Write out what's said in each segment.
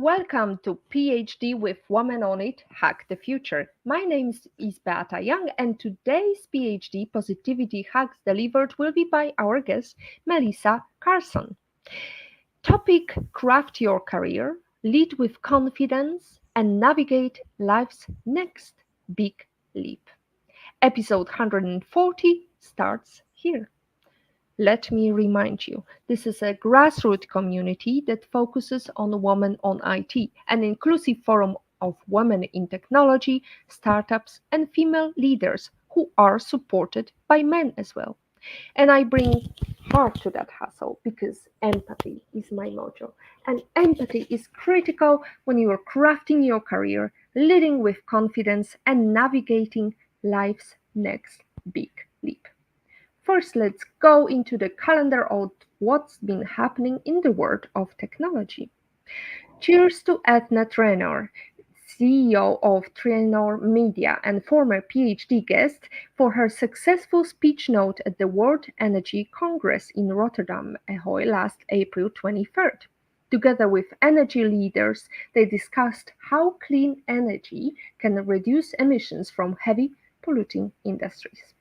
Welcome to PhD with Women on It, Hack the Future. My name is Beata Young, and today's PhD Positivity Hacks delivered will be by our guest, Melissa Carson. Topic: Craft your career, lead with confidence, and navigate life's next big leap. Episode 140 starts here. Let me remind you, this is a grassroots community that focuses on women on IT, an inclusive forum of women in technology, startups, and female leaders who are supported by men as well. And I bring heart to that hustle because empathy is my motto. And empathy is critical when you are crafting your career, leading with confidence, and navigating life's next big leap. First, let's go into the calendar of what's been happening in the world of technology. Cheers to Edna Traynor, CEO of Traynor Media and former PhD guest, for her successful speech note at the World Energy Congress in Rotterdam, Ahoy, last April 23rd. Together with energy leaders, they discussed how clean energy can reduce emissions from heavy polluting industries.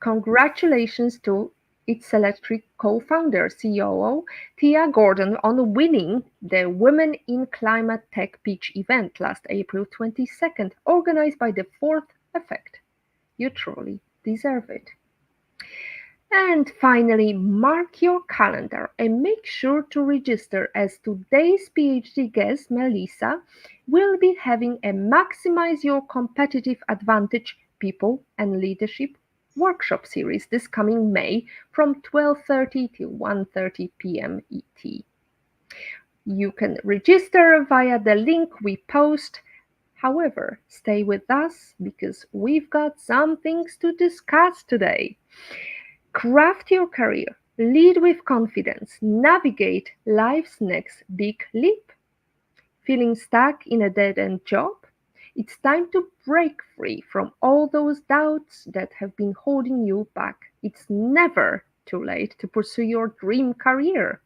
Congratulations to its Electric co-founder COO Tia Gordon on winning the Women in Climate Tech Pitch event last April 22nd, organized by the Fourth Effect. You truly deserve it. And finally, mark your calendar and make sure to register, as today's PhD guest, Melissa, will be having a Maximize Your Competitive Advantage People and Leadership workshop series this coming May from 12:30 to 1:30 p.m. ET. You can register via the link we post. However, stay with us because we've got some things to discuss today. Craft your career, lead with confidence, navigate life's next big leap. Feeling stuck in a dead-end job? It's time to break free from all those doubts that have been holding you back. It's never too late to pursue your dream career.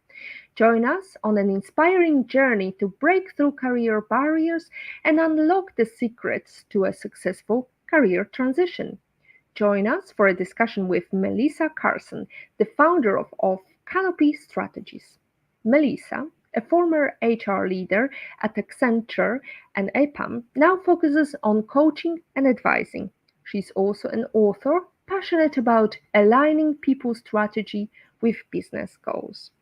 Join us on an inspiring journey to break through career barriers and unlock the secrets to a successful career transition. Join us for a discussion with Melissa Carson, the founder of Canopy Strategies. Melissa, a former HR leader at Accenture and EPAM, now focuses on coaching and advising. She's also an author, passionate about aligning people's strategy with business goals.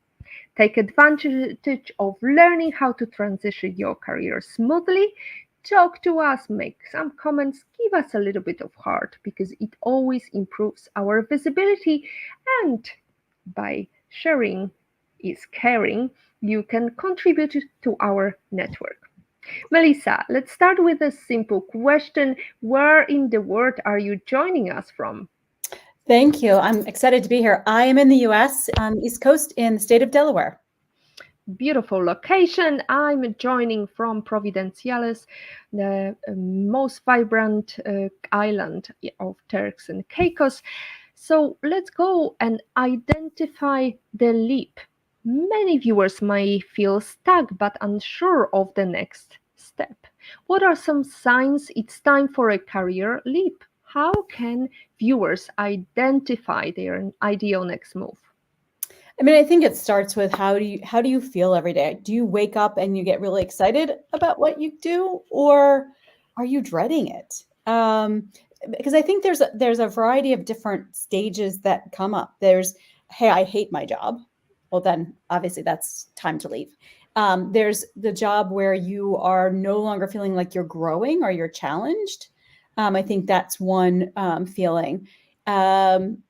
Take advantage of learning how to transition your career smoothly. Talk to us, make some comments, give us a little bit of heart because it always improves our visibility, and by sharing is caring, you can contribute to our network. Melissa, let's start with a simple question. Where in the world are you joining us from? Thank you. I'm excited to be here. I am in the US on the East Coast in the state of Delaware. Beautiful location. I'm joining from Providenciales, the most vibrant island of Turks and Caicos. So let's go and identify the leap. Many viewers may feel stuck but unsure of the next step. What are some signs it's time for a career leap? How can viewers identify their ideal next move? I mean, I think it starts with how do you feel every day? Do you wake up and you get really excited about what you do, or are you dreading it? Because I think there's a variety of different stages that come up. There's, hey, I hate my job. Well, then obviously that's time to leave. There's the job where you are no longer feeling like you're growing or you're challenged. I think that's one feeling. And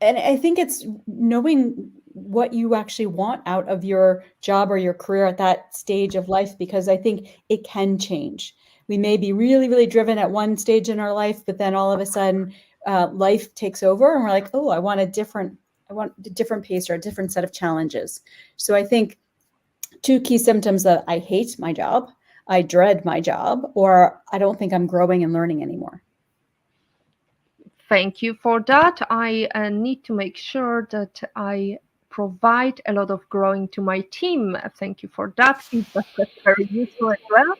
I think it's knowing what you actually want out of your job or your career at that stage of life, because I think it can change. We may be really, really driven at one stage in our life, but then all of a sudden life takes over and we're like, oh, I want a different pace or a different set of challenges. So I think two key symptoms that I hate my job, I dread my job, or I don't think I'm growing and learning anymore. Thank you for that. I need to make sure that I provide a lot of growing to my team. Thank you for that feedback. That's very useful as well.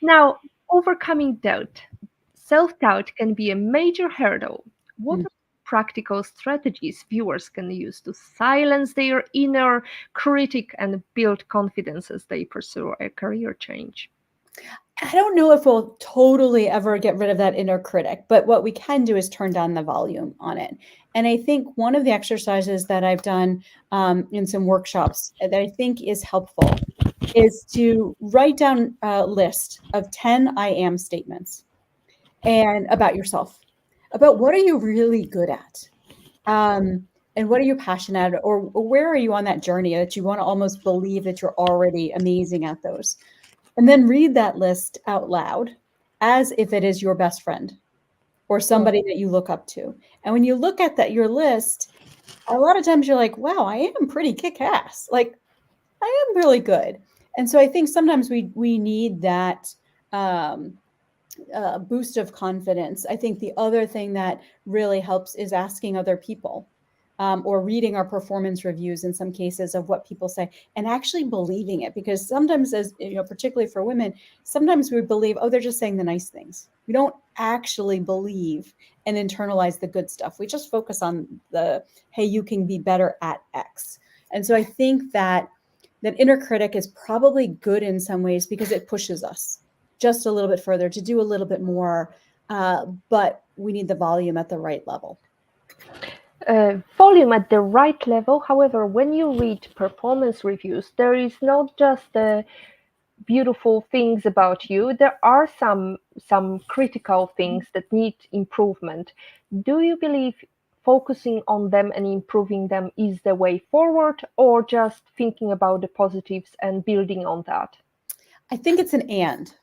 Now, overcoming doubt. Self doubt can be a major hurdle. What Mm. are practical strategies viewers can use to silence their inner critic and build confidence as they pursue a career change? I don't know if we'll totally ever get rid of that inner critic, but what we can do is turn down the volume on it. And I think one of the exercises that I've done in some workshops that I think is helpful is to write down a list of 10 I am statements and about yourself, about what are you really good at? And what are you passionate at, or where are you on that journey that you want to almost believe that you're already amazing at those? And then read that list out loud as if it is your best friend or somebody that you look up to. And when you look at that, your list, a lot of times you're like, wow, I am pretty kick-ass. Like, I am really good. And so I think sometimes we need that um, boost of confidence. I think the other thing that really helps is asking other people or reading our performance reviews in some cases of what people say and actually believing it. Because sometimes, as you know, particularly for women, sometimes we believe, oh, they're just saying the nice things. We don't actually believe and internalize the good stuff. We just focus on the, hey, you can be better at X. And so I think that that inner critic is probably good in some ways because it pushes us just a little bit further to do a little bit more, but we need the volume at the right level. Volume at the right level. However, when you read performance reviews, there is not just the beautiful things about you. There are some critical things that need improvement. Do you believe focusing on them and improving them is the way forward, or just thinking about the positives and building on that? I think it's an and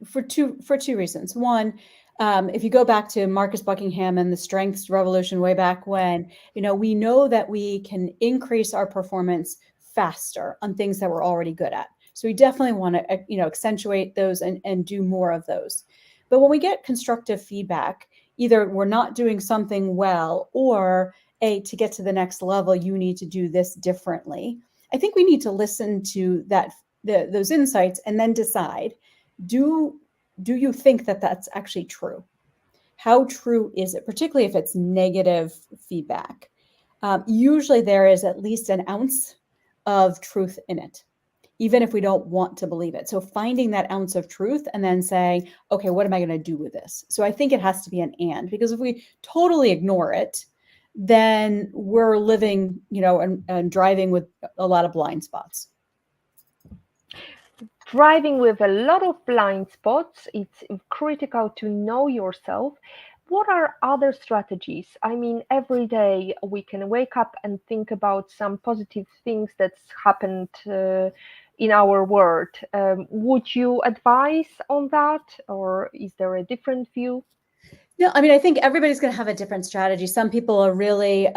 for two reasons. One, if you go back to Marcus Buckingham and the strengths revolution way back when, we know that we can increase our performance faster on things that we're already good at. So we definitely want to, accentuate those and do more of those. But when we get constructive feedback, either we're not doing something well, or to get to the next level, you need to do this differently. I think we need to listen to those insights and then decide, do you think that that's actually true? How true is it, particularly if it's negative feedback? Usually there is at least an ounce of truth in it, even if we don't want to believe it. So finding that ounce of truth and then saying, okay, what am I going to do with this? So I think it has to be an and, because if we totally ignore it, then we're living, and driving with a lot of blind spots. Driving with a lot of blind spots, it's critical to know yourself. What are other strategies? I mean, every day we can wake up and think about some positive things that's happened in our world. Would you advise on that, or is there a different view? No, I mean, I think everybody's going to have a different strategy. Some people are really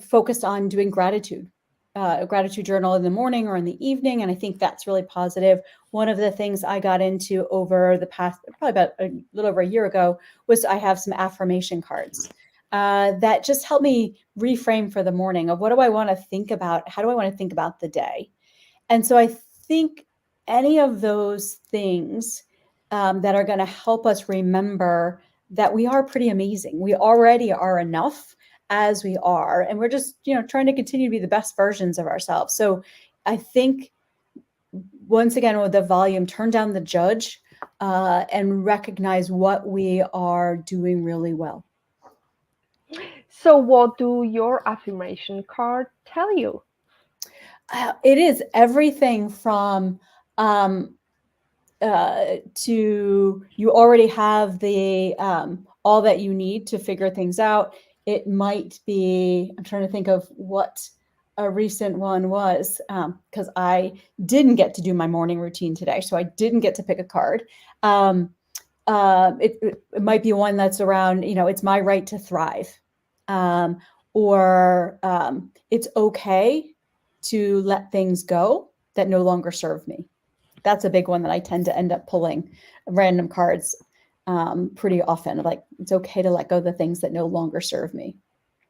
focused on doing a gratitude journal in the morning or in the evening. And I think that's really positive. One of the things I got into over the past, probably about a little over a year ago, was I have some affirmation cards that just help me reframe for the morning of what do I want to think about? How do I want to think about the day? And so I think any of those things that are going to help us remember that we are pretty amazing. We already are enough as we are, and we're just, trying to continue to be the best versions of ourselves. So I think, once again, with the volume, turn down the judge and recognize what we are doing really well. So, what do your affirmation card tell you? It is everything from to you already have the all that you need to figure things out. It might be, I'm trying to think of what a recent one was, because I didn't get to do my morning routine today, so I didn't get to pick a card. It might be one that's around, it's my right to thrive, or it's okay to let things go that no longer serve me. That's a big one that I tend to end up pulling random cards pretty often. Like, it's okay to let go of the things that no longer serve me.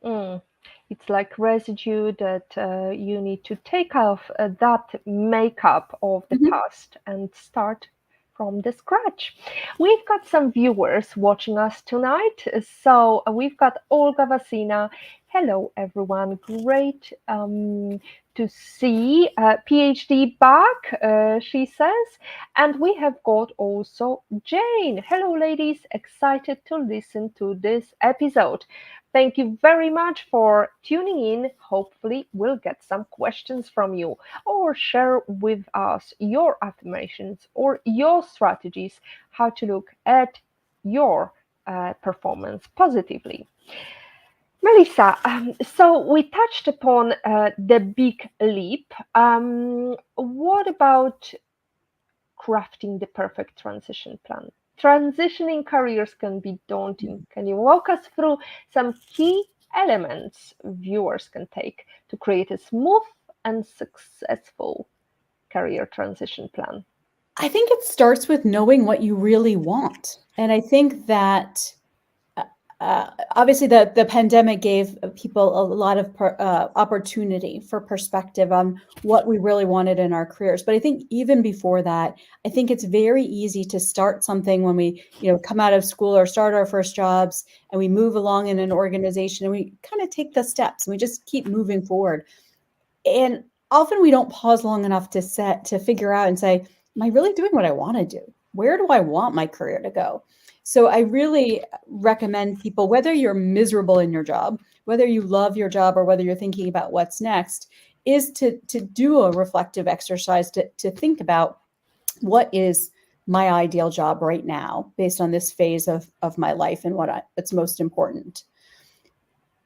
Mm. It's like residue that you need to take off that makeup of the Mhm. past and start from the scratch. We've got some viewers watching us tonight. So we've got Olga Vasina. Hello, everyone. Great to see PhD back, she says. And we have got also Jane. Hello, ladies. Excited to listen to this episode. Thank you very much for tuning in. Hopefully, we'll get some questions from you or share with us your affirmations or your strategies how to look at your performance positively. Melissa, so we touched upon the big leap. What about crafting the perfect transition plan? Transitioning careers can be daunting. Can you walk us through some key elements viewers can take to create a smooth and successful career transition plan? I think it starts with knowing what you really want. And I think that obviously the pandemic gave people a lot of opportunity for perspective on what we really wanted in our careers. But I think even before that, I think it's very easy to start something when we, come out of school or start our first jobs, and we move along in an organization and we kind of take the steps and we just keep moving forward. And often we don't pause long enough to figure out and say, am I really doing what I want to do? Where do I want my career to go? So I really recommend people, whether you're miserable in your job, whether you love your job, or whether you're thinking about what's next, is to do a reflective exercise to think about what is my ideal job right now based on this phase of my life and what's most important.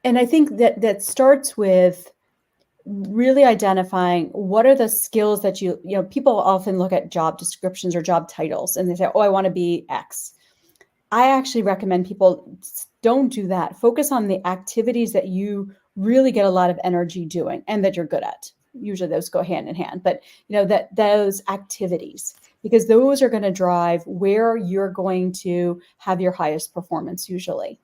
And I think that starts with really identifying what are the skills that people often look at job descriptions or job titles and they say, oh, I want to be X. I actually recommend people don't do that. Focus on the activities that you really get a lot of energy doing and that you're good at. Usually those go hand in hand, but that those activities, because those are going to drive where you're going to have your highest performance usually.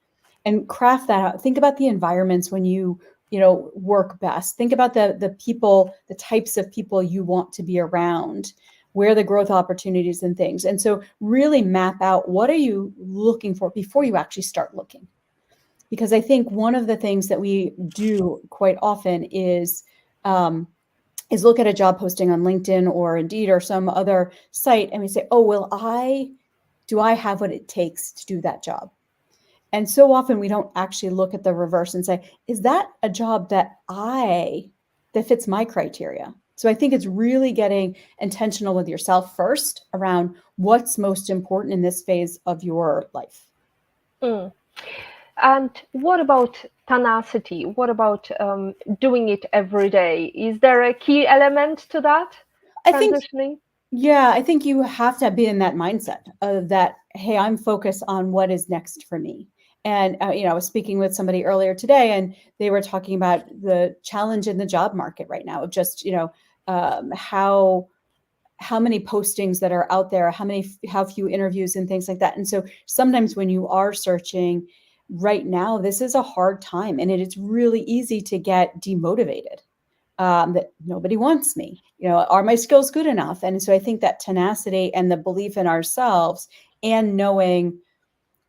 And craft that out. Think about the environments when you work best. Think about the people, the types of people you want to be around, where the growth opportunities and things. And so really map out what are you looking for before you actually start looking. Because I think one of the things that we do quite often is look at a job posting on LinkedIn or Indeed or some other site and we say, oh, well, do I have what it takes to do that job? And so often we don't actually look at the reverse and say, is that a job that fits my criteria? So I think it's really getting intentional with yourself first around what's most important in this phase of your life. Mm. And what about tenacity? What about doing it every day? Is there a key element to that I think, transitioning? yeah, I think you have to be in that mindset of that, hey, I'm focused on what is next for me. And, I was speaking with somebody earlier today and they were talking about the challenge in the job market right now of just, how many postings that are out there, how few interviews and things like that. And so sometimes when you are searching right now, this is a hard time and it's really easy to get demotivated. That nobody wants me, are my skills good enough? And so I think that tenacity and the belief in ourselves and knowing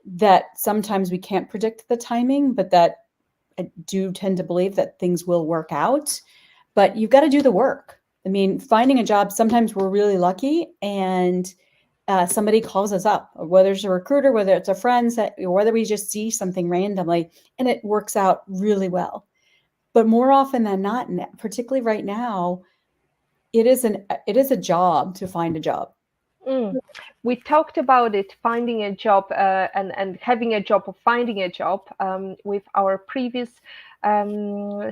that sometimes we can't predict the timing, but that I do tend to believe that things will work out, but you've got to do the work. I mean, finding a job, sometimes we're really lucky and somebody calls us up, whether it's a recruiter, whether it's a friend, or whether we just see something randomly and it works out really well. But more often than not, particularly right now, it is a job to find a job. Mm. We talked about it, finding a job and having a job or finding a job with our previous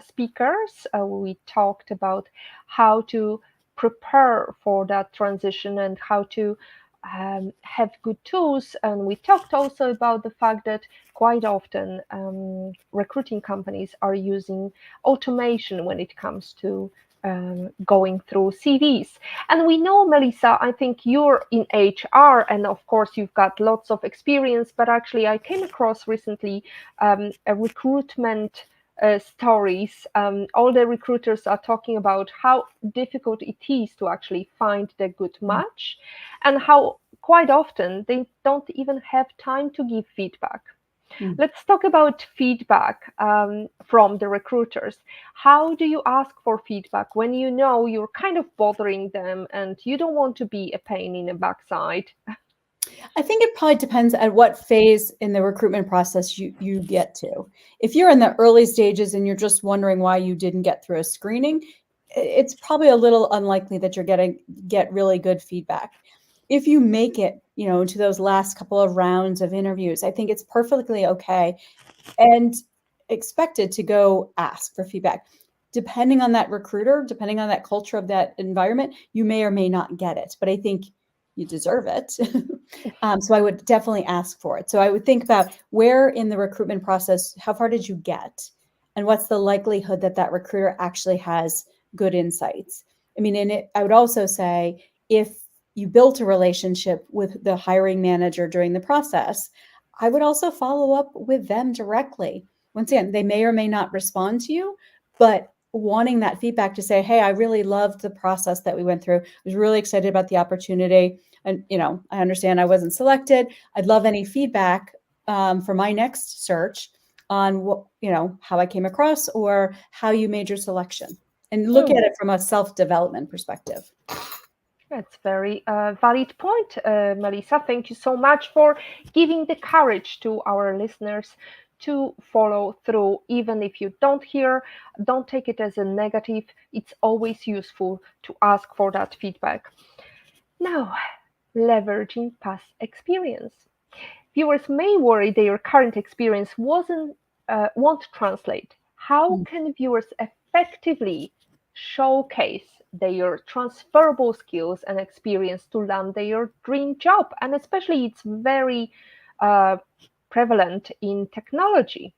speakers. We talked about how to prepare for that transition and how to have good tools. And we talked also about the fact that quite often recruiting companies are using automation when it comes to going through CVs. And we know, Melissa, I think you're in HR, and of course, you've got lots of experience. But actually, I came across recently a recruitment stories. All the recruiters are talking about how difficult it is to actually find the good match, and how quite often they don't even have time to give feedback. Mm. Let's talk about feedback from the recruiters. How do you ask for feedback when you know you're kind of bothering them and you don't want to be a pain in the backside? I think it probably depends at what phase in the recruitment process you get to. If you're in the early stages and you're just wondering why you didn't get through a screening, it's probably a little unlikely that you're get really good feedback. If you make it, into those last couple of rounds of interviews, I think it's perfectly okay and expected to go ask for feedback. Depending on that recruiter, depending on that culture of that environment, you may or may not get it, but I think you deserve it. So I would definitely ask for it. So I would think about where in the recruitment process, how far did you get? And what's the likelihood that that recruiter actually has good insights? I mean, I would also say if you built a relationship with the hiring manager during the process, I would also follow up with them directly. Once again, they may or may not respond to you, but wanting that feedback to say, hey, I really loved the process that we went through. I was really excited about the opportunity. And, I understand I wasn't selected. I'd love any feedback for my next search on what, how I came across or how you made your selection, and look at Mm, it from a self-development perspective. that's very valid point, Melissa. Thank you so much for giving the courage to our listeners to follow through, even if you don't hear. Don't take it as a negative. It's always useful to ask for that feedback. Now, leveraging past experience. Viewers may worry their current experience won't translate. How Mm. can viewers effectively showcase their transferable skills and experience to land their dream job? And especially, it's very uh, prevalent in technology.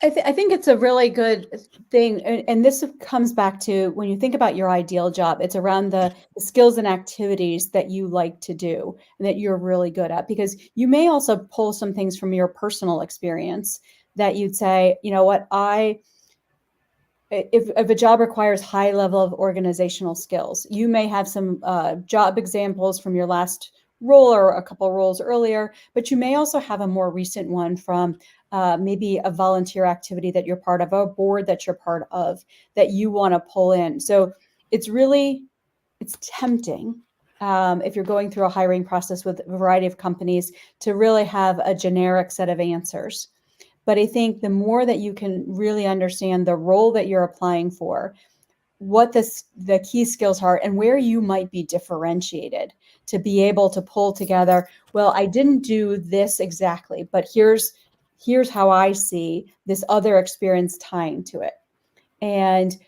I think it's a really good thing. And this comes back to when you think about your ideal job, it's around the skills and activities that you like to do and that you're really good at, because you may also pull some things from your personal experience that you'd say, you know what, if a job requires high level of organizational skills, you may have some job examples from your last role or a couple of roles earlier, but you may also have a more recent one from maybe a volunteer activity that you're part of, a board that you're part of, that you want to pull in. So it's tempting, if you're going through a hiring process with a variety of companies, to really have a generic set of answers. But I think the more that you can really understand the role that you're applying for, what the key skills are, and where you might be differentiated, to be able to pull together, well, I didn't do this exactly, but here's how I see this other experience tying to it. And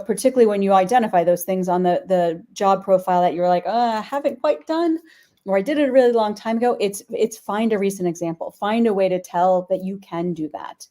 particularly when you identify those things on the job profile that you're like, I haven't quite done, or I did it a really long time ago, it's find a recent example, find a way to tell that you can do that.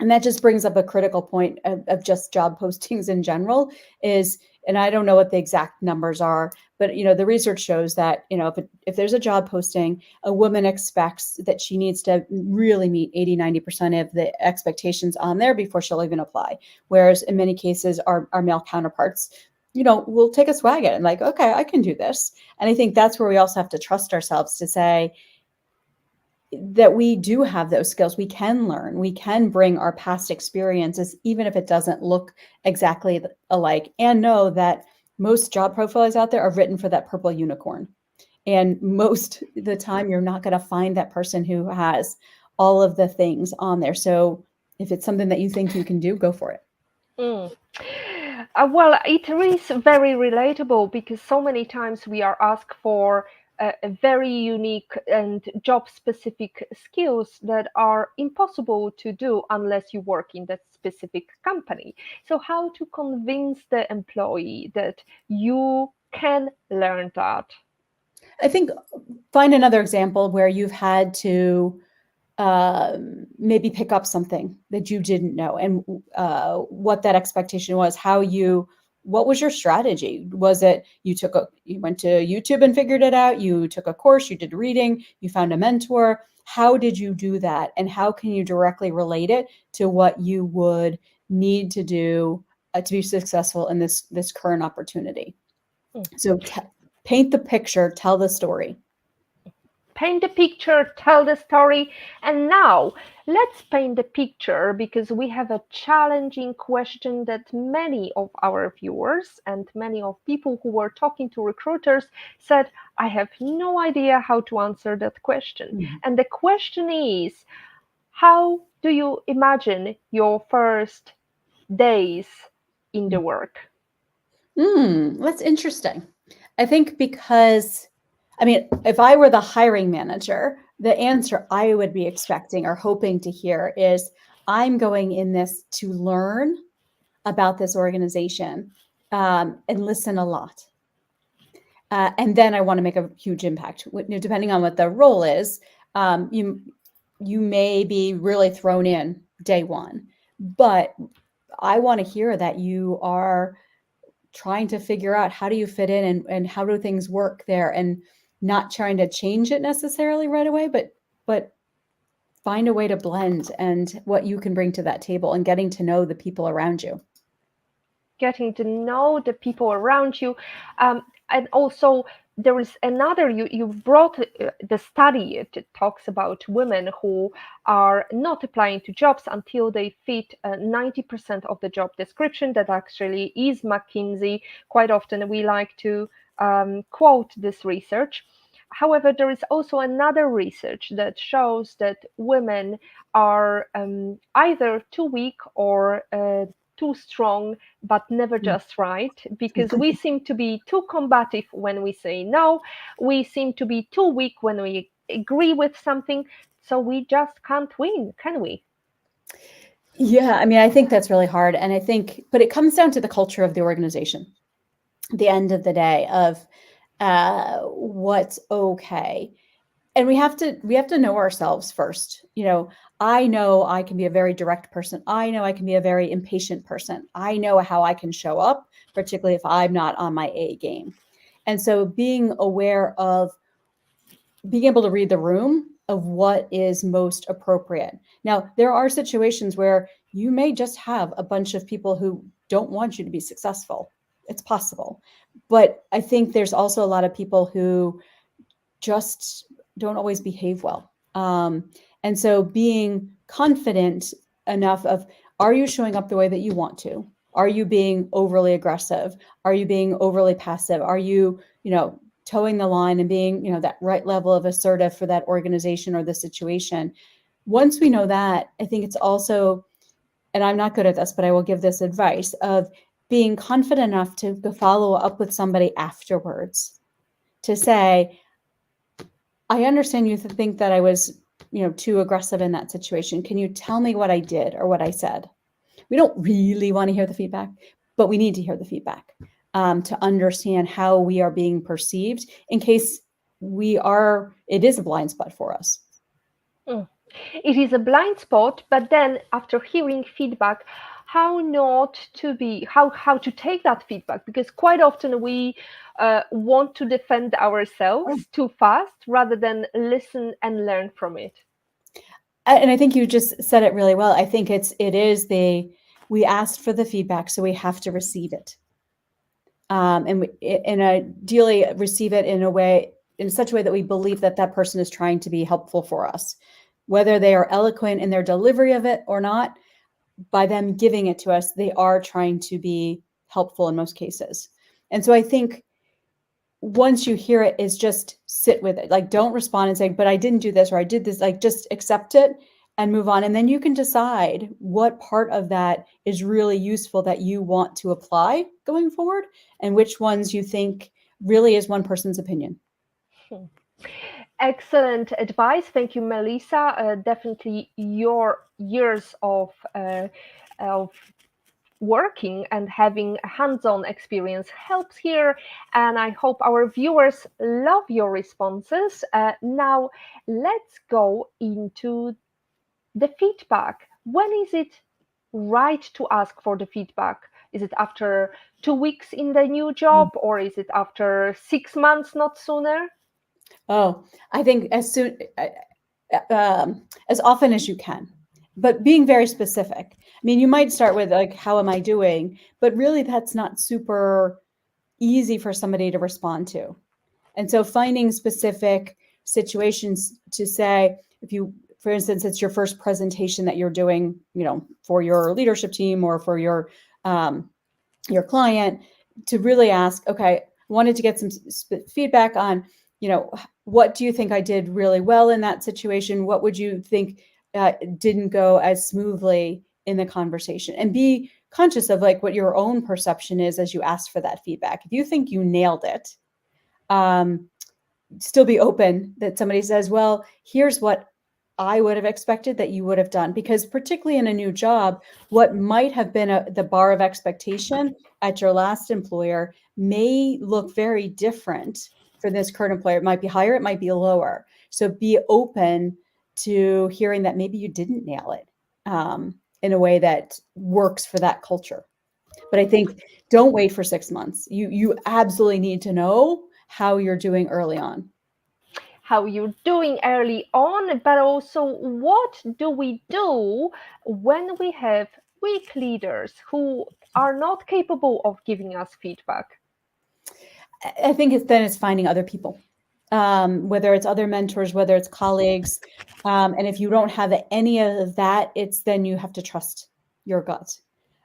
And that just brings up a critical point of just job postings in general is, and I don't know what the exact numbers are, but the research shows that if there's a job posting, a woman expects that she needs to really meet 80-90% of the expectations on there before she'll even apply, whereas in many cases our male counterparts will take a swag at it and like, okay, I can do this. And I think that's where we also have to trust ourselves to say that we do have those skills. We can learn, we can bring our past experiences, even if it doesn't look exactly alike, and know that most job profiles out there are written for that purple unicorn. And most of the time, you're not going to find that person who has all of the things on there. So if it's something that you think you can do, go for it. Mm. Well, it is very relatable because so many times we are asked for a very unique and job specific skills that are impossible to do unless you work in that specific company. So, how to convince the employee that you can learn that? I think find another example where you've had to maybe pick up something that you didn't know, and what that expectation was, what was your strategy? Was it you went to YouTube and figured it out? You took a course, you did reading, you found a mentor? how did you do that? And how can you directly relate it to what you would need to do to be successful in this current opportunity? So paint the picture, tell the story. Paint the picture, tell the story. And now let's paint the picture, because we have a challenging question that many of our viewers and many of people who were talking to recruiters said, I have no idea how to answer that question. And the question is, how do you imagine your first days in the work? That's interesting. I think because, I mean, if I were the hiring manager, the answer I would be expecting or hoping to hear is, I'm going in this to learn about this organization and listen a lot. And then I want to make a huge impact. Depending on what the role is, you may be really thrown in day one, but I want to hear that you are trying to figure out how do you fit in and how do things work there, and not trying to change it necessarily right away, but find a way to blend and what you can bring to that table, and getting to know the people around you. Getting to know the people around you. And also, there is another, you brought the study. It talks about women who are not applying to jobs until they fit 90% of the job description. That actually is McKinsey. Quite often we like to quote this research. However, there is also another research that shows that women are either too weak or too strong, but never just right, because we seem to be too combative when we say no. We seem to be too weak when we agree with something. So we just can't win, can we? Yeah, I mean, I think that's really hard. And I think, but it comes down to the culture of the organization, at the end of the day, of what's okay. And we have to know ourselves first. I know I can be a very direct person. I know I can be a very impatient person. I know how I can show up, particularly if I'm not on my A game. And so being aware of being able to read the room of what is most appropriate. Now, there are situations where you may just have a bunch of people who don't want you to be successful. It's possible. But I think there's also a lot of people who just don't always behave well. And so being confident enough of, are you showing up the way that you want to? Are you being overly aggressive? Are you being overly passive? Are you, towing the line and being, that right level of assertive for that organization or the situation? Once we know that, I think it's also, and I'm not good at this, but I will give this advice of being confident enough to follow up with somebody afterwards to say, I understand you think that I was, too aggressive in that situation. Can you tell me what I did or what I said? We don't really want to hear the feedback, but we need to hear the feedback to understand how we are being perceived, in case it is a blind spot for us. It is a blind spot, but then after hearing feedback, how to take that feedback, because quite often we want to defend ourselves too fast rather than listen and learn from it. And I think you just said it really well. I think we asked for the feedback, so we have to receive it. And ideally receive it in such a way that we believe that that person is trying to be helpful for us, whether they are eloquent in their delivery of it or not. By them giving it to us, they are trying to be helpful in most cases. And so I think once you hear it, is just sit with it. Like, don't respond and say, but I didn't do this or I did this. Like, just accept it and move on. And then you can decide what part of that is really useful that you want to apply going forward, and which ones you think really is one person's opinion. Excellent advice. Thank you, Melissa. Definitely your years of working and having hands-on experience helps here, and I hope our viewers love your responses. Now let's go into the feedback. When is it right to ask for the feedback? Is it after 2 weeks in the new job, or is it after 6 months, not sooner? Oh, I think as often as you can, but being very specific. I mean, you might start with like, how am I doing? But really that's not super easy for somebody to respond to. And so finding specific situations to say, if you, for instance, it's your first presentation that you're doing, for your leadership team or for your client, to really ask, okay, I wanted to get some feedback on, what do you think I did really well in that situation? What would you think didn't go as smoothly in the conversation? And be conscious of like what your own perception is as you ask for that feedback. If you think you nailed it, still be open that somebody says, well, here's what I would have expected that you would have done. Because particularly in a new job, what might have been the bar of expectation at your last employer may look very different for this current employer. It might be higher, it might be lower. So be open to hearing that maybe you didn't nail it in a way that works for that culture. But I think don't wait for 6 months. You absolutely need to know how you're doing early on. How you're doing early on, but also what do we do when we have weak leaders who are not capable of giving us feedback? I think it's finding other people, whether it's other mentors, whether it's colleagues. And if you don't have any of that, it's then you have to trust your gut.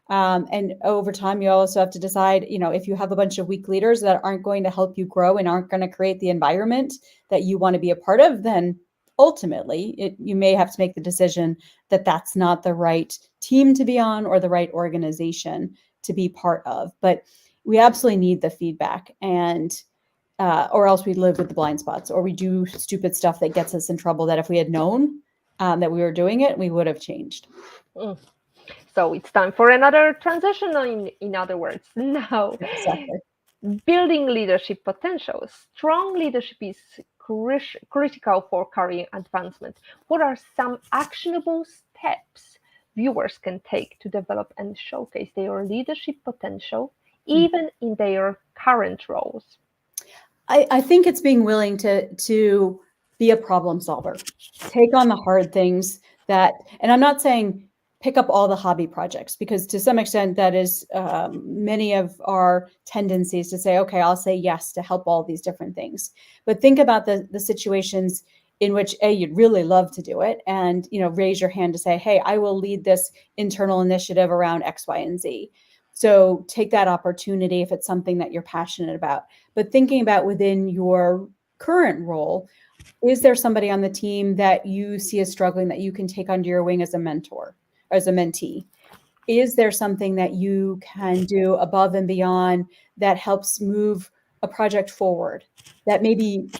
And over time, you also have to decide, if you have a bunch of weak leaders that aren't going to help you grow and aren't going to create the environment that you want to be a part of, then ultimately you may have to make the decision that that's not the right team to be on or the right organization to be part of. But we absolutely need the feedback, and or else we live with the blind spots, or we do stupid stuff that gets us in trouble that if we had known that we were doing it, we would have changed. Mm. So it's time for another transition, in other words. Now, Exactly. building leadership potential. Strong leadership is critical for career advancement. What are some actionable steps viewers can take to develop and showcase their leadership potential, even in their current roles? I think it's being willing to be a problem solver, take on the hard things and I'm not saying pick up all the hobby projects, because to some extent that is many of our tendencies to say, okay, I'll say yes to help all these different things. But think about the situations in which you'd really love to do it, and raise your hand to say, hey, I will lead this internal initiative around X, Y, and Z. So take that opportunity if it's something that you're passionate about. But thinking about within your current role, is there somebody on the team that you see as struggling that you can take under your wing as a mentor, or as a mentee? Is there something that you can do above and beyond that helps move a project forward that maybe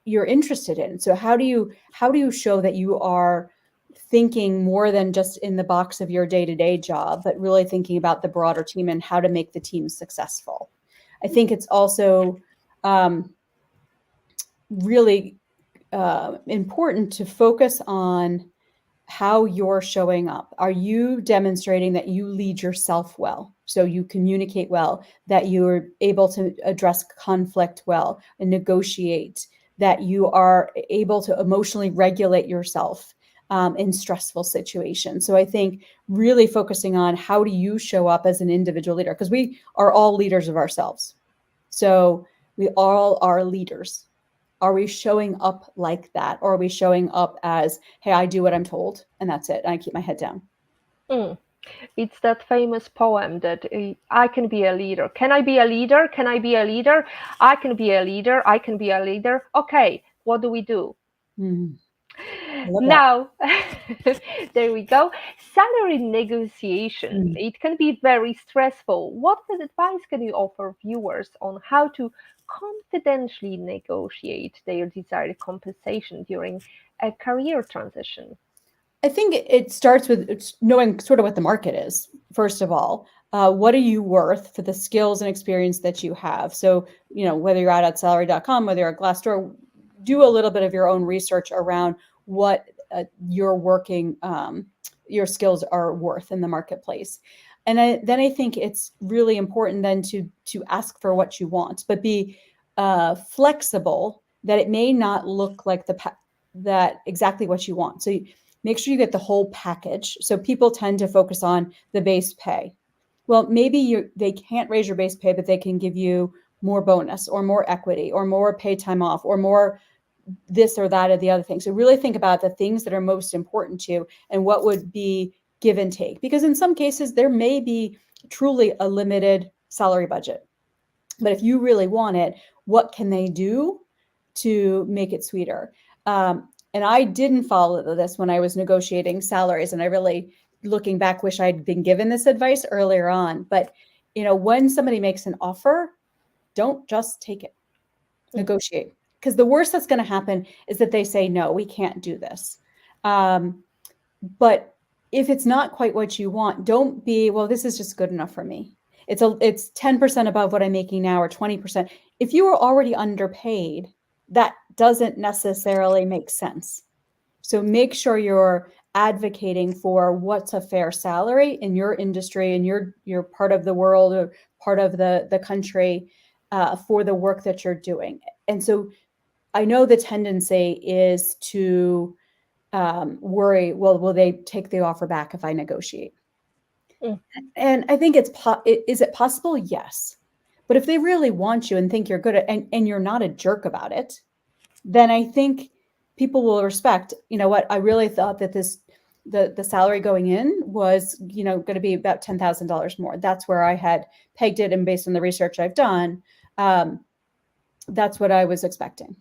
you're interested in? So how do you show that you are thinking more than just in the box of your day-to-day job, but really thinking about the broader team and how to make the team successful? I think it's also really important to focus on how you're showing up. Are you demonstrating that you lead yourself well? So you communicate well, that you're able to address conflict well and negotiate, that you are able to emotionally regulate yourself in stressful situations. So I think really focusing on how do you show up as an individual leader, because we are all leaders of ourselves. So we all are leaders. Are we showing up like that? Or are we showing up as, hey, I do what I'm told and that's it, and I keep my head down? Mm. It's that famous poem that I can be a leader. Can I be a leader? Can I be a leader? I can be a leader. I can be a leader. Okay, what do we do? I love that. Now, there we go. Salary negotiation. Mm. It can be very stressful. What advice can you offer viewers on how to confidentially negotiate their desired compensation during a career transition? I think it starts with knowing sort of what the market is, first of all. What are you worth for the skills and experience that you have? So, whether you're out at salary.com, whether you're at Glassdoor, do a little bit of your own research around what your skills are worth in the marketplace. And then I think it's really important then to ask for what you want, but be flexible, that it may not look like exactly what you want. So make sure you get the whole package. So people tend to focus on the base pay. Well, maybe they can't raise your base pay, but they can give you more bonus or more equity or more paid time off or more this or that or the other thing. So really think about the things that are most important to you and what would be give and take. Because in some cases, there may be truly a limited salary budget. But if you really want it, what can they do to make it sweeter? And I didn't follow this when I was negotiating salaries. And I really, looking back, wish I'd been given this advice earlier on. But, when somebody makes an offer, don't just take it, negotiate. Because the worst that's going to happen is that they say, no, we can't do this. But if it's not quite what you want, don't be, well, this is just good enough for me. It's 10% above what I'm making now or 20%. If you are already underpaid, that doesn't necessarily make sense. So make sure you're advocating for what's a fair salary in your industry and your part of the world or part of the country for the work that you're doing. And so I know the tendency is to worry, well, will they take the offer back if I negotiate? And I think is it possible? Yes. But if they really want you and think you're good at, and you're not a jerk about it, then I think people will respect, what, I really thought that the salary going in was, going to be about $10,000 more. That's where I had pegged it. And based on the research I've done, that's what I was expecting.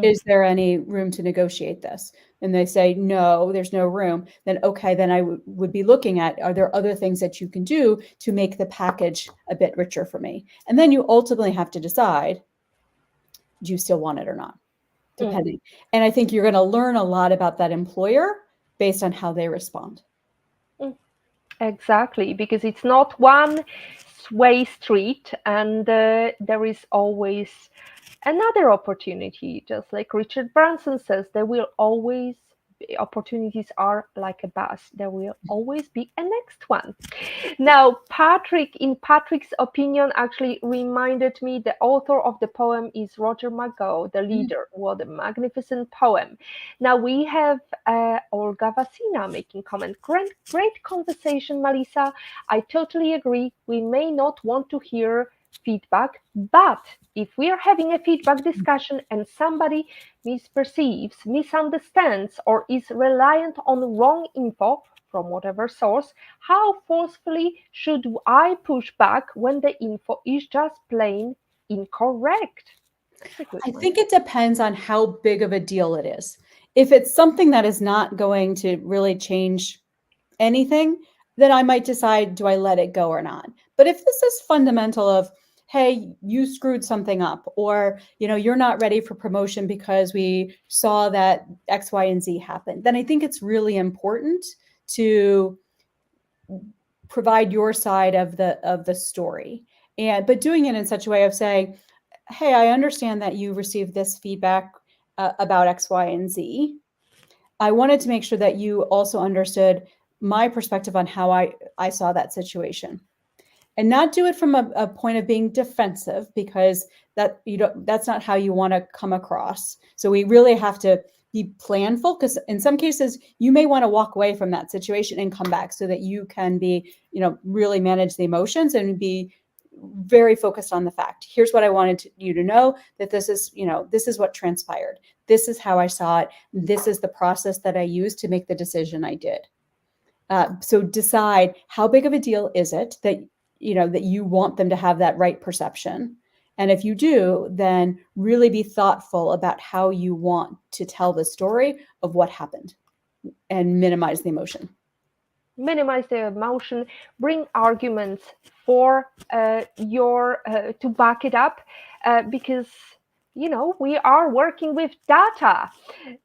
Is there any room to negotiate this? And they say, no, there's no room. Then, okay, then I would be looking at, are there other things that you can do to make the package a bit richer for me? And then you ultimately have to decide, do you still want it or not? Depending. And I think you're going to learn a lot about that employer based on how they respond. Exactly, because it's not one way street, and there is always another opportunity. Just like Richard Branson says, there will always opportunities are like a bus. There will always be a next one. Now, in Patrick's opinion, actually reminded me the author of the poem is Roger McGough, The Leader. What a magnificent poem. Now we have Olga Vasina making comment. Great conversation, Melissa. I totally agree. We may not want to hear feedback, but if we are having a feedback discussion and somebody misperceives, misunderstands, or is reliant on wrong info from whatever source, how forcefully should I push back when the info is just plain incorrect? I think it depends on how big of a deal it is. If it's something that is not going to really change anything, then I might decide, do I let it go or not? But if this is fundamental of, hey, you screwed something up, or, you're not ready for promotion because we saw that X, Y, and Z happen, then I think it's really important to provide your side of the story. But doing it in such a way of saying, hey, I understand that you received this feedback about X, Y, and Z. I wanted to make sure that you also understood my perspective on how I saw that situation, and not do it from a point of being defensive, because that's not how you want to come across. So we really have to be planful, because in some cases you may want to walk away from that situation and come back so that you can be, really manage the emotions and be very focused on the fact. Here's what I wanted you to know, that this is what transpired. This is how I saw it. This is the process that I used to make the decision I did. So decide, how big of a deal is it that you want them to have that right perception. And if you do, then really be thoughtful about how you want to tell the story of what happened and minimize the emotion. Minimize the emotion, bring arguments for to back it up, because we are working with data.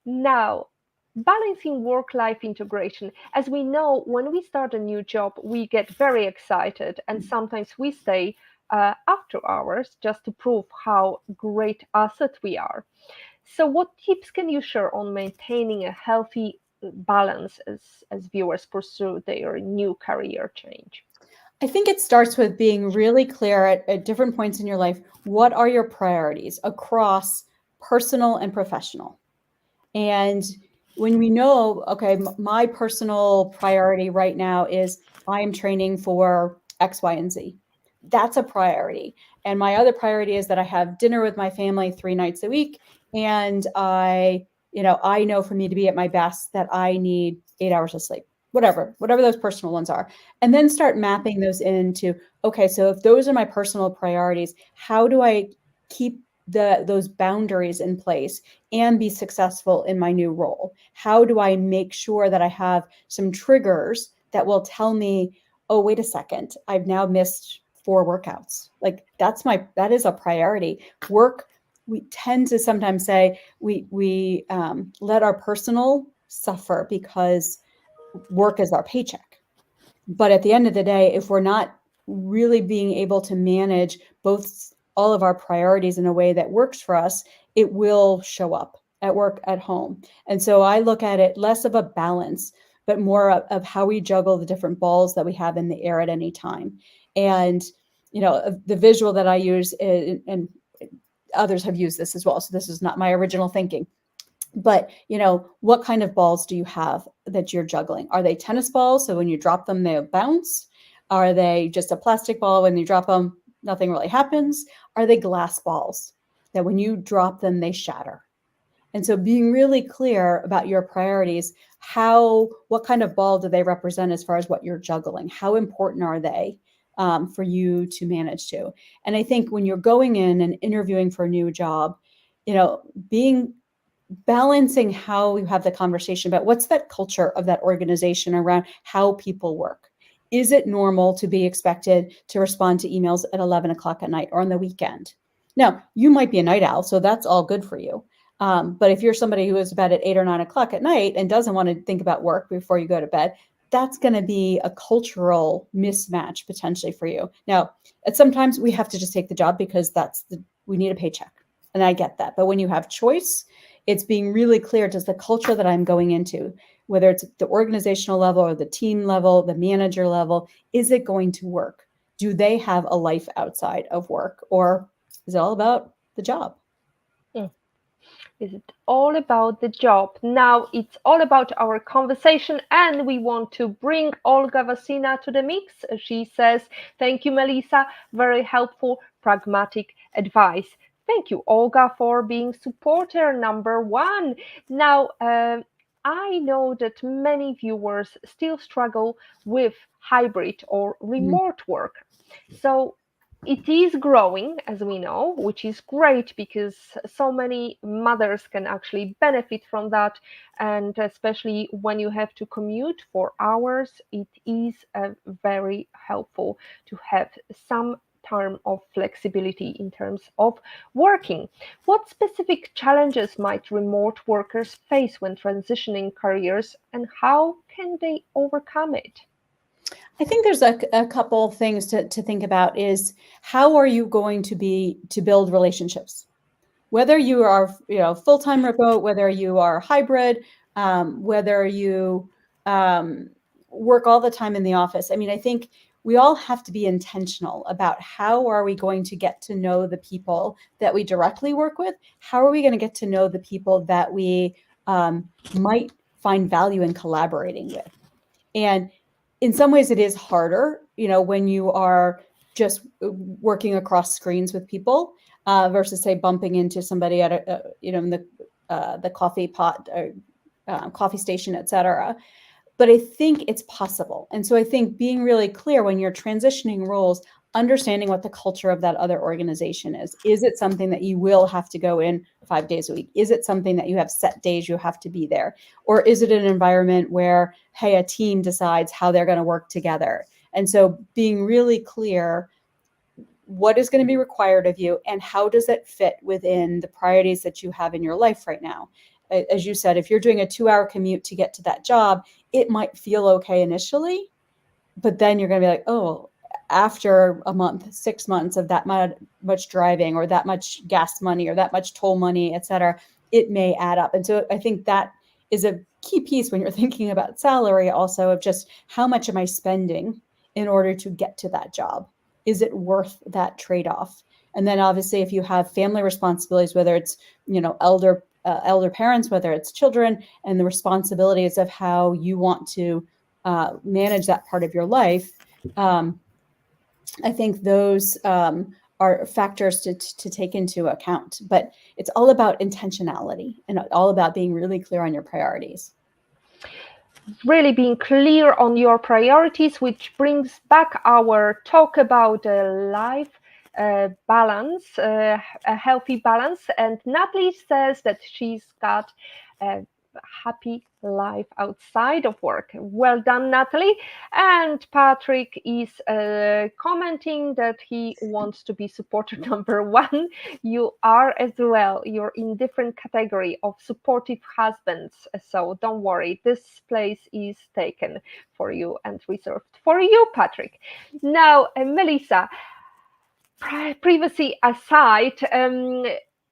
Now, balancing work-life integration. As we know, when we start a new job, we get very excited, and sometimes we stay after hours just to prove how great asset we are. So what tips can you share on maintaining a healthy balance as viewers pursue their new career change? I think it starts with being really clear at different points in your life. What are your priorities across personal and professional? And when we know, okay, my personal priority right now is I'm training for X, Y, and Z. That's a priority. And my other priority is that I have dinner with my family 3 nights a week. And I know for me to be at my best that I need 8 hours of sleep, whatever those personal ones are. And then start mapping those into, okay, so if those are my personal priorities, how do I keep those boundaries in place and be successful in my new role? How do I make sure that I have some triggers that will tell me, oh, wait a second, I've now missed 4 workouts. Like that is a priority. Work, we tend to sometimes say we let our personal suffer because work is our paycheck. But at the end of the day, if we're not really being able to manage both all of our priorities in a way that works for us, it will show up at work, at home. And so I look at it less of a balance, but more of how we juggle the different balls that we have in the air at any time. And, the visual that I use, and others have used this as well, so this is not my original thinking, but what kind of balls do you have that you're juggling? Are they tennis balls, so when you drop them they'll bounce? Are they just a plastic ball, when you drop them nothing really happens? Are they glass balls that when you drop them they shatter? And so being really clear about your priorities, what kind of ball do they represent as far as what you're juggling? How important are they for you to manage to? And I think when you're going in and interviewing for a new job, being balancing how you have the conversation about what's that culture of that organization around how people work. Is it normal to be expected to respond to emails at 11 o'clock at night or on the weekend? Now, you might be a night owl, so that's all good for you. But if you're somebody who is to bed at 8 or 9 o'clock at night and doesn't want to think about work before you go to bed, that's going to be a cultural mismatch potentially for you. Now, sometimes we have to just take the job because we need a paycheck. And I get that. But when you have choice, it's being really clear, does the culture that I'm going into, whether it's the organizational level or the team level, the manager level, is it going to work? Do they have a life outside of work, or is it all about the job? Is it all about the job? Now it's all about our conversation, and we want to bring Olga Vasina to the mix. She says, thank you, Melissa. Very helpful, pragmatic advice. Thank you, Olga, for being supporter number one. Now, I know that many viewers still struggle with hybrid or remote work. So it is growing, as we know, which is great because so many mothers can actually benefit from that. And especially when you have to commute for hours, it is very helpful to have some term of flexibility in terms of working. What specific challenges might remote workers face when transitioning careers, and how can they overcome it? I think there's a couple of things to think about. Is how are you going to build relationships? Whether you are full-time remote, whether you are hybrid, whether you work all the time in the office. I mean, I think we all have to be intentional about how are we going to get to know the people that we directly work with? How are we going to get to know the people that we might find value in collaborating with? And in some ways it is harder, when you are just working across screens with people versus say bumping into somebody at in the coffee pot or coffee station, etc. But I think it's possible. And so I think being really clear when you're transitioning roles, understanding what the culture of that other organization is. Is it something that you will have to go in 5 days a week? Is it something that you have set days you have to be there? Or is it an environment where, hey, a team decides how they're going to work together? And so being really clear, what is going to be required of you and how does it fit within the priorities that you have in your life right now? As you said, if you're doing a 2-hour commute to get to that job, it might feel okay initially, but then you're going to be like, oh, after a month, 6 months of that much driving or that much gas money or that much toll money, et cetera, it may add up. And so I think that is a key piece when you're thinking about salary also, of just how much am I spending in order to get to that job? Is it worth that trade-off? And then obviously if you have family responsibilities, whether it's, elder elder parents, whether it's children, and the responsibilities of how you want to manage that part of your life. I think those are factors to take into account, but it's all about intentionality and all about being really clear on your priorities. Really being clear on your priorities, which brings back our talk about life balance, a healthy balance. And Natalie says that she's got a happy life outside of work. Well done, Natalie. And Patrick is commenting that he wants to be supporter number one. You are as well. You're in different category of supportive husbands. So don't worry, this place is taken for you and reserved for you, Patrick. Now, Melissa, privacy aside,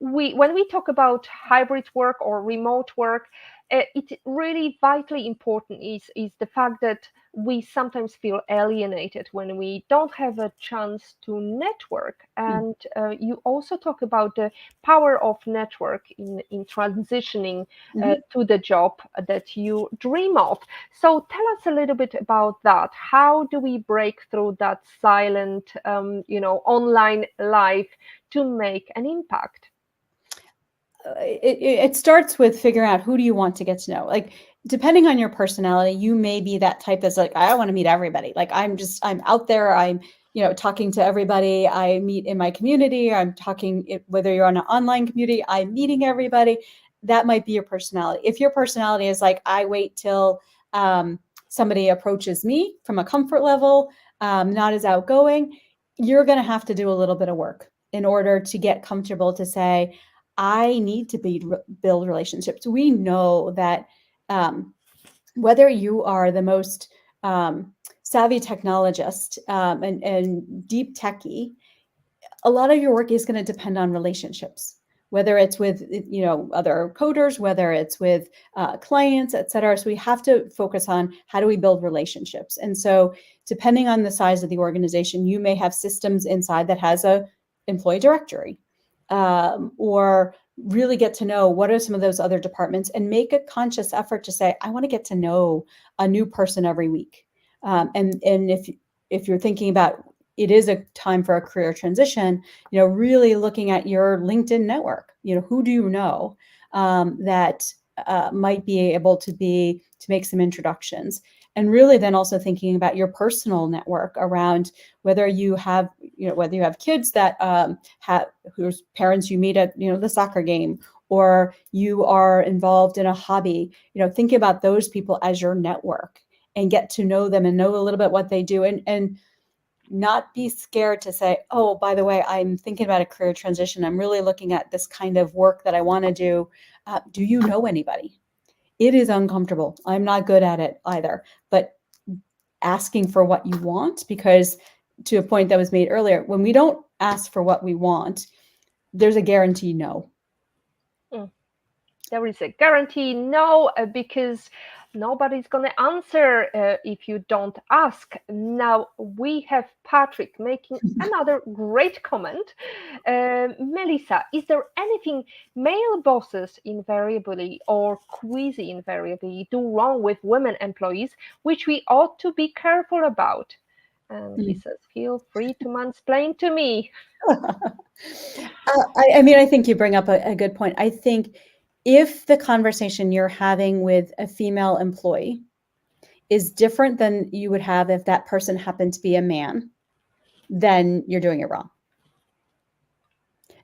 when we talk about hybrid work or remote work, it really vitally important is the fact that we sometimes feel alienated when we don't have a chance to network. And you also talk about the power of network in transitioning to the job that you dream of. So tell us a little bit about that. How do we break through that silent, online life to make an impact? It starts with figuring out who do you want to get to know. Like, depending on your personality, you may be that type that's like, I want to meet everybody. Like, I'm out there. I'm, talking to everybody I meet in my community. I'm talking, whether you're on an online community, I'm meeting everybody. That might be your personality. If your personality is like, I wait till somebody approaches me from a comfort level, not as outgoing, you're going to have to do a little bit of work in order to get comfortable to say, I need to build relationships. We know that whether you are the most savvy technologist and deep techie, a lot of your work is going to depend on relationships, whether it's with other coders, whether it's with clients, et cetera. So we have to focus on how do we build relationships. And so depending on the size of the organization, you may have systems inside that has a employee directory. Or really get to know what are some of those other departments and make a conscious effort to say, I want to get to know a new person every week. And if you're thinking about it is a time for a career transition, really looking at your LinkedIn network, who do you know that might be able to make some introductions. And really then also thinking about your personal network around whether you have kids that whose parents you meet at, the soccer game, or you are involved in a hobby, think about those people as your network and get to know them and know a little bit what they do, and not be scared to say, oh, by the way, I'm thinking about a career transition. I'm really looking at this kind of work that I want to do. Do you know anybody? It is uncomfortable. I'm not good at it either, but asking for what you want, because to a point that was made earlier, when we don't ask for what we want, there's a guarantee no. There is a guarantee no, because nobody's going to answer if you don't ask. Now we have Patrick making another great comment. Melissa, is there anything male bosses invariably or quasi invariably do wrong with women employees, which we ought to be careful about? And he says, feel free to mansplain to me. I think you bring up a good point. I think if the conversation you're having with a female employee is different than you would have if that person happened to be a man, then you're doing it wrong.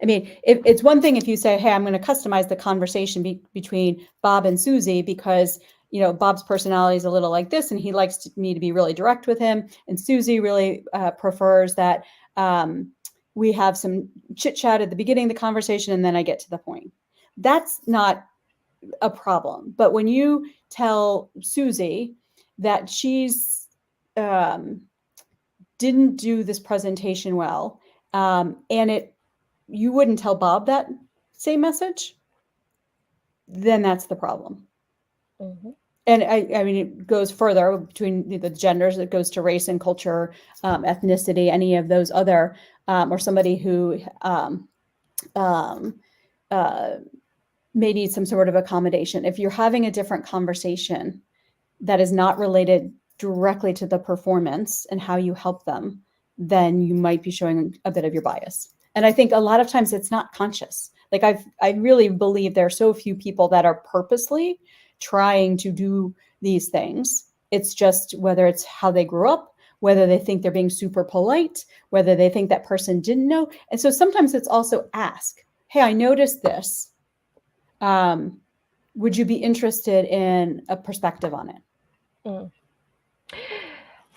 I mean, it's one thing if you say, hey, I'm going to customize the conversation between Bob and Susie because, Bob's personality is a little like this and he likes me to be really direct with him. And Susie really prefers that we have some chit chat at the beginning of the conversation and then I get to the point. That's not a problem. But when you tell Susie that she's didn't do this presentation well, and you wouldn't tell Bob that same message, then that's the problem. Mm-hmm. And I mean, it goes further between the genders. It goes to race and culture, ethnicity, any of those other, or somebody who may need some sort of accommodation. If you're having a different conversation that is not related directly to the performance and how you help them, then you might be showing a bit of your bias. And I think a lot of times it's not conscious. Like I really believe there are so few people that are purposely trying to do these things. It's just whether it's how they grew up, whether they think they're being super polite, whether they think that person didn't know. And so sometimes it's also ask, hey, I noticed this. Would you be interested in a perspective on it? Mm.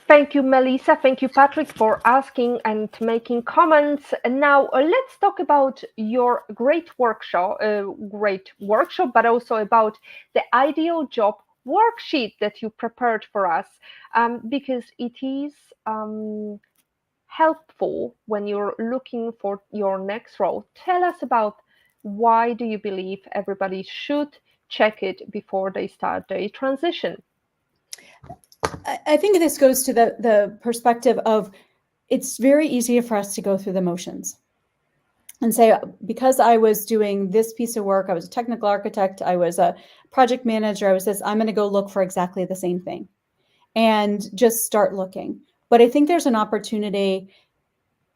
Thank you, Melissa. Thank you, Patrick, for asking and making comments. And now let's talk about your great workshop, but also about the ideal job worksheet that you prepared for us, because it is helpful when you're looking for your next role. Tell us about why do you believe everybody should check it before they start their transition? I think this goes to the perspective of it's very easy for us to go through the motions and say, because I was doing this piece of work, I was a technical architect, I was a project manager, I was this, I'm going to go look for exactly the same thing and just start looking. But I think there's an opportunity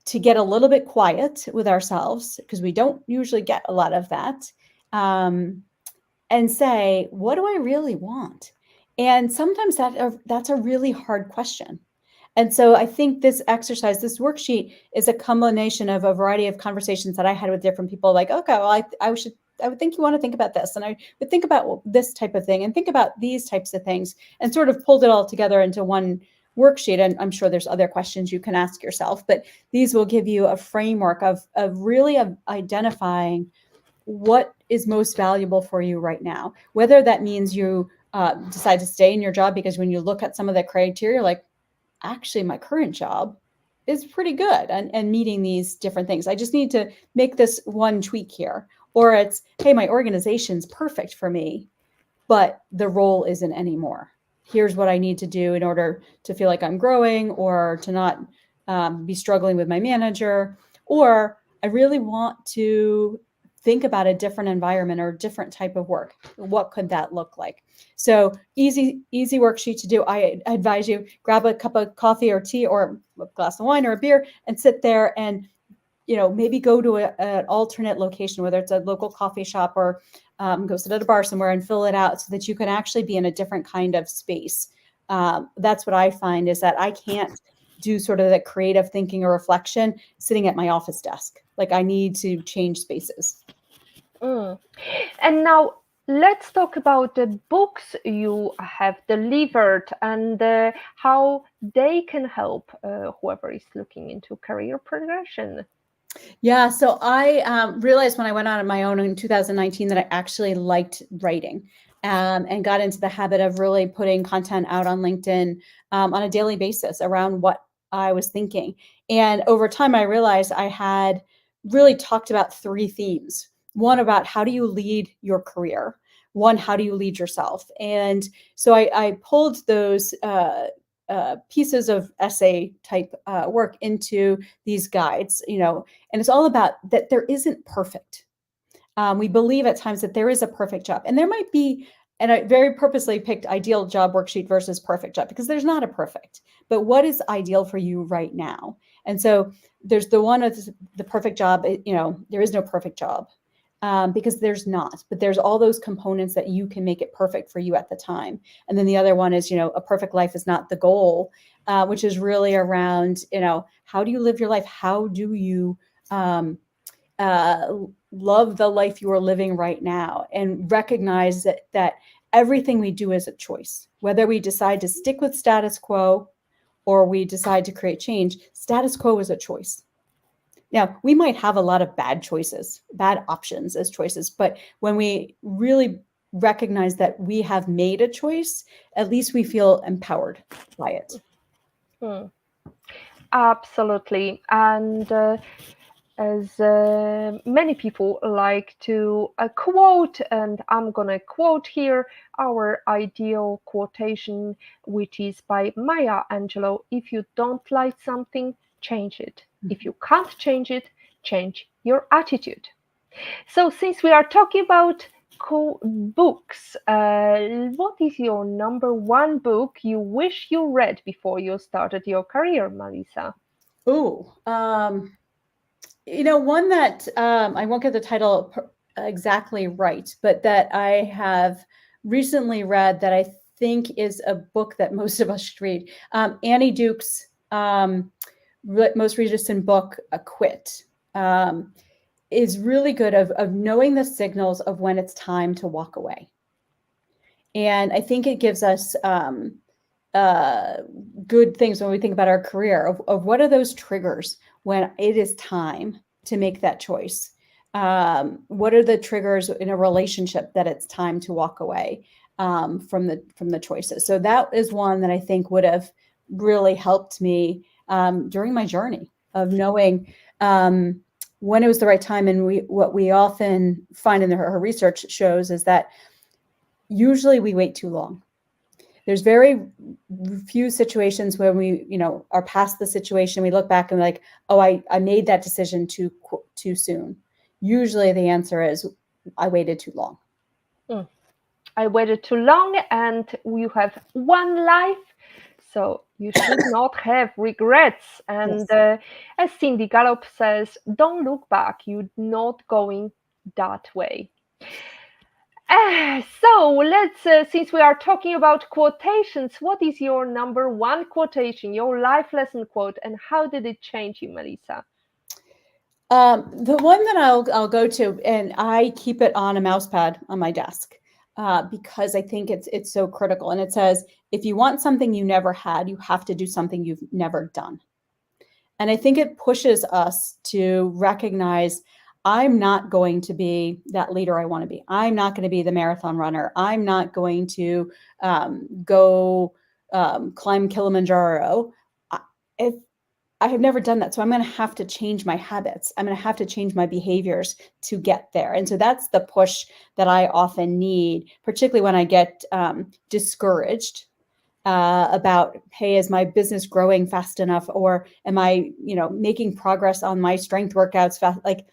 to get a little bit quiet with ourselves, because we don't usually get a lot of that, and say, what do I really want? And sometimes that's a really hard question. And so I think this exercise, this worksheet, is a combination of a variety of conversations that I had with different people. Like, okay, well, I would think you want to think about this, and I would think about this type of thing, and think about these types of things, and sort of pulled it all together into one worksheet. And I'm sure there's other questions you can ask yourself, but these will give you a framework of really identifying what is most valuable for you right now. Whether that means you decide to stay in your job because when you look at some of the criteria, like, actually, my current job is pretty good and meeting these different things. I just need to make this one tweak here. Or it's, hey, my organization's perfect for me, but the role isn't anymore. Here's what I need to do in order to feel like I'm growing, or to not be struggling with my manager. Or I really want to think about a different environment or a different type of work. What could that look like? So easy worksheet to do. I advise you grab a cup of coffee or tea or a glass of wine or a beer and sit there and, maybe go to an alternate location, whether it's a local coffee shop or go sit at a bar somewhere and fill it out so that you can actually be in a different kind of space. That's what I find, is that I can't do sort of the creative thinking or reflection sitting at my office desk. Like, I need to change spaces. Mm. And now let's talk about the books you have delivered and how they can help whoever is looking into career progression. Yeah, so I realized when I went out on my own in 2019 that I actually liked writing, and got into the habit of really putting content out on LinkedIn on a daily basis around what I was thinking. And over time, I realized I had really talked about three themes. One, about how do you lead your career? One, how do you lead yourself? And so I pulled those pieces of essay type work into these guides, and it's all about that there isn't perfect. We believe at times that there is a perfect job, and there might be, and I very purposely picked ideal job worksheet versus perfect job, because there's not a perfect, but what is ideal for you right now? And so there's the one of the perfect job, there is no perfect job, because there's not, but there's all those components that you can make it perfect for you at the time. And then the other one is, a perfect life is not the goal, which is really around, how do you live your life? How do you love the life you are living right now, and recognize that everything we do is a choice, whether we decide to stick with status quo or we decide to create change. Status quo is a choice. Now, we might have a lot of bad options as choices, but when we really recognize that we have made a choice, at least we feel empowered by it. Hmm. Absolutely. And as many people like to quote, and I'm going to quote here our ideal quotation, which is by Maya Angelou: if you don't like something, change it. If you can't change it, change your attitude. So since we are talking about Books. What is your number one book you wish you read before you started your career, Melissa? Ooh, one that I won't get the title exactly right, but that I have recently read that I think is a book that most of us should read. Annie Duke's most recent book, Quit, is really good of knowing the signals of when it's time to walk away. And I think it gives us good things when we think about our career of what are those triggers when it is time to make that choice. What are the triggers in a relationship that it's time to walk away from the choices? So that is one that I think would have really helped me during my journey of knowing when it was the right time. And what we often find in her research shows is that usually we wait too long. There's very few situations where we, are past the situation. We look back and we're like, oh, I made that decision too soon. Usually the answer is I waited too long. I waited too long, and you have one life, so you should not have regrets. And Yes. as Cindy Gallop says, don't look back. You're not going that way. So let's, since we are talking about quotations, what is your number one quotation, your life lesson quote, and how did it change you, Melissa? The one that I'll go to, and I keep it on a mouse pad on my desk because I think it's so critical. And it says, if you want something you never had, you have to do something you've never done. And I think it pushes us to recognize I'm not going to be that leader I want to be. I'm not going to be the marathon runner. I'm not going to go climb Kilimanjaro. If I have never done that, so I'm going to have to change my habits. I'm going to have to change my behaviors to get there. And so that's the push that I often need, particularly when I get discouraged about, hey, is my business growing fast enough, or am I, making progress on my strength workouts fast? Like,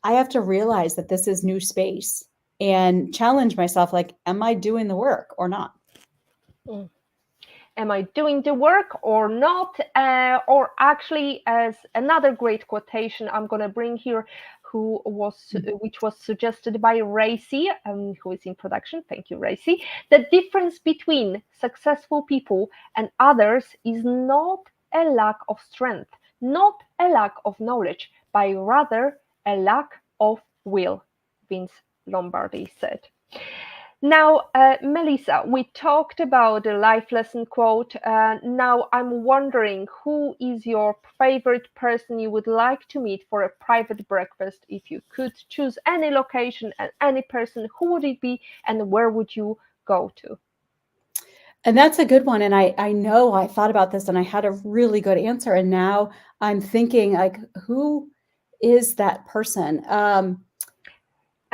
I have to realize that this is new space and challenge myself. Like, am I doing the work or not? Am I doing the work or not? Or actually, as another great quotation I'm going to bring here, which was suggested by Racy, who is in production. Thank you, Racy. The difference between successful people and others is not a lack of strength, not a lack of knowledge, but rather a lack of will, Vince Lombardi said. Now, Melissa, we talked about the life lesson quote. Now, I'm wondering, who is your favorite person you would like to meet for a private breakfast? If you could choose any location and any person, who would it be, and where would you go to? And that's a good one. And I know I thought about this and I had a really good answer. And now I'm thinking, like, who is that person?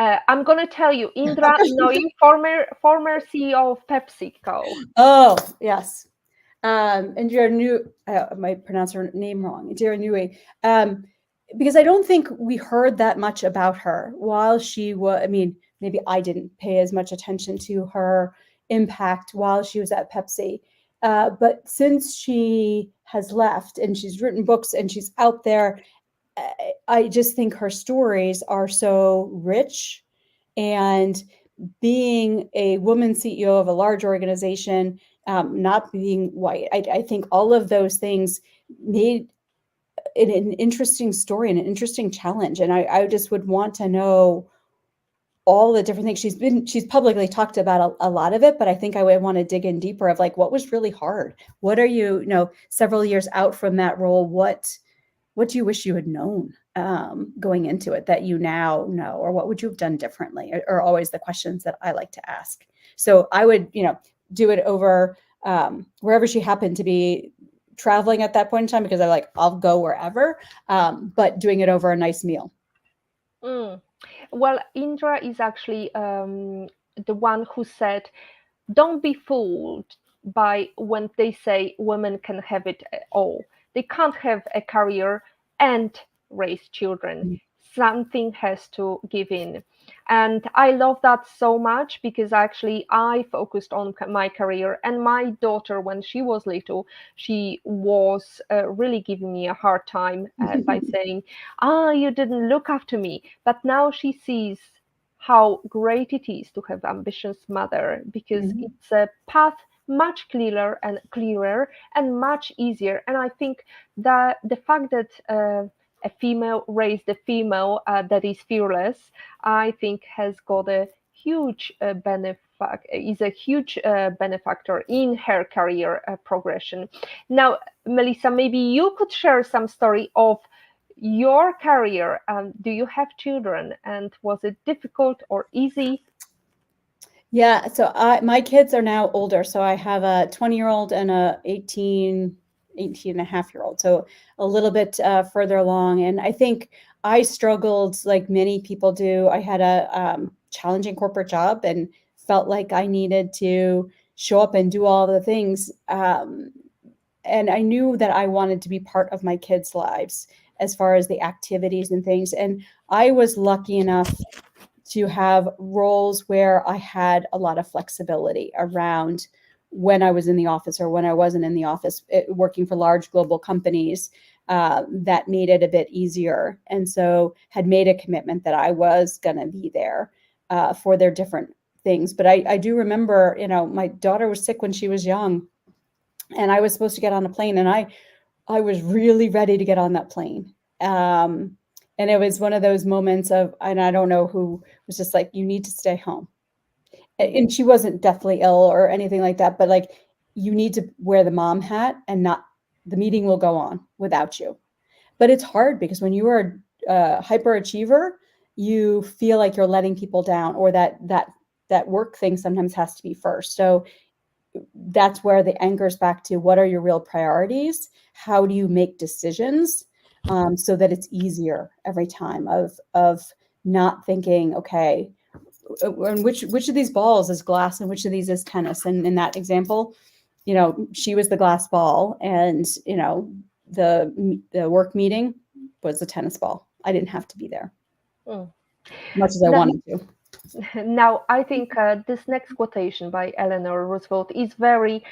I'm going to tell you, Indra Nooyi, former CEO of PepsiCo. Oh, yes. Indira Nooyi, I might pronounce her name wrong, Indira Nooyi, because I don't think we heard that much about her while she was, I mean, maybe I didn't pay as much attention to her impact while she was at Pepsi. But since she has left and she's written books and she's out there, I just think her stories are so rich. And being a woman CEO of a large organization, not being white, I think all of those things made it an interesting story and an interesting challenge. And I just would want to know all the different things. She's publicly talked about a lot of it, but I think I would want to dig in deeper of, like, what was really hard? What are you, several years out from that role, what do you wish you had known going into it that you now know, or what would you have done differently, are always the questions that I like to ask. So I would, do it over wherever she happened to be traveling at that point in time, because I'll go wherever, but doing it over a nice meal. Well, Indra is actually the one who said, don't be fooled by when they say women can have it all. They can't have a career and raise children. something has to give in. And I love that so much, because actually I focused on my career, and my daughter, when she was little, she was really giving me a hard time by saying, ah, you didn't look after me. But now she sees how great it is to have ambitious mother, because Mhm. it's a path much clearer and much easier. And I think that the fact that a female raised a female that is fearless, I think has got a huge is a huge benefactor in her career progression. Now, Melissa, maybe you could share some story of your career. Do you have children, and was it difficult or easy? Yeah, so my kids are now older. So I have a 20-year-old and a 18 and a half year old. So a little bit further along. And I think I struggled like many people do. I had a challenging corporate job and felt like I needed to show up and do all the things. And I knew that I wanted to be part of my kids' lives as far as the activities and things. And I was lucky enough to have roles where I had a lot of flexibility around when I was in the office or when I wasn't in the office, working for large global companies. That made it a bit easier. And so had made a commitment that I was going to be there for their different things. But I do remember, my daughter was sick when she was young, and I was supposed to get on a plane, and I was really ready to get on that plane. And it was one of those moments of, and I don't know who was just like, you need to stay home. And she wasn't deathly ill or anything like that, but like, you need to wear the mom hat, and not, the meeting will go on without you. But it's hard because when you are a hyperachiever, you feel like you're letting people down, or that work thing sometimes has to be first. So that's where the anchors back to, what are your real priorities? How do you make decisions so that it's easier every time, of not thinking, okay, and which of these balls is glass and which of these is tennis? And in that example, she was the glass ball, and the work meeting was the tennis ball. I didn't have to be there Mm. much as I Now, wanted to. now, I think this next quotation by Eleanor Roosevelt is very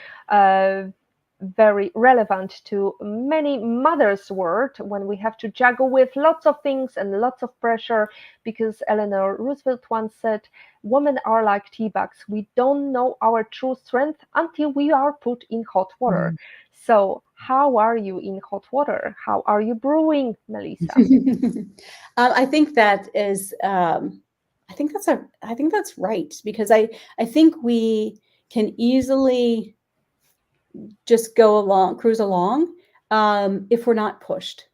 relevant to many mothers' world when we have to juggle with lots of things and lots of pressure. Because Eleanor Roosevelt once said, "Women are like tea bags. We don't know our true strength until we are put in hot water." So, how are you in hot water? How are you brewing, Melissa? I think that is. I think that's right, because I think we can easily just go along, cruise along, if we're not pushed.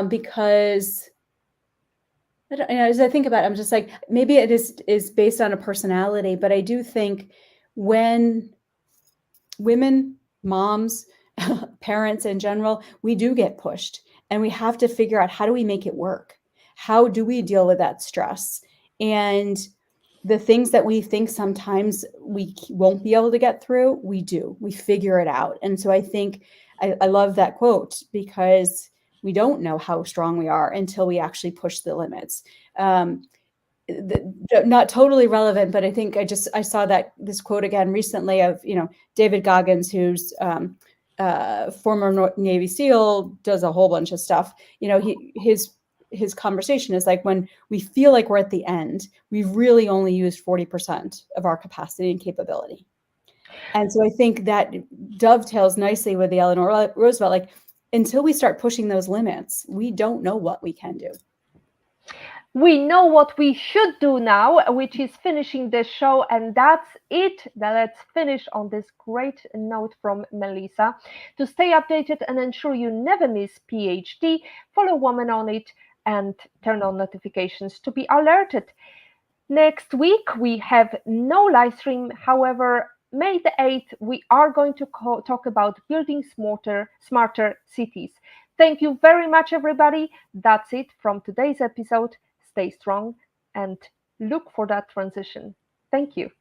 Because as I think about it, I'm just like, maybe it is based on a personality, but I do think when women, moms, parents in general, we do get pushed, and we have to figure out, how do we make it work? How do we deal with that stress? And the things that we think sometimes we won't be able to get through, we do. We figure it out. And so I think I love that quote, because we don't know how strong we are until we actually push the limits. Not totally relevant, but I think I saw that this quote again recently of, David Goggins, who's former Navy SEAL, does a whole bunch of stuff. His conversation is like, when we feel like we're at the end, we've really only used 40% of our capacity and capability. And so I think that dovetails nicely with the Eleanor Roosevelt, like, until we start pushing those limits, we don't know what we can do. We know what we should do now, which is finishing the show, and that's it. Now let's finish on this great note from Melissa. To stay updated and ensure you never miss PhD, follow Woman on It and turn on notifications to be alerted. Next week we have no live stream. However, May the 8th, we are going to talk about building smarter cities. Thank you very much, everybody. That's it from today's episode. Stay strong and look for that transition. Thank you.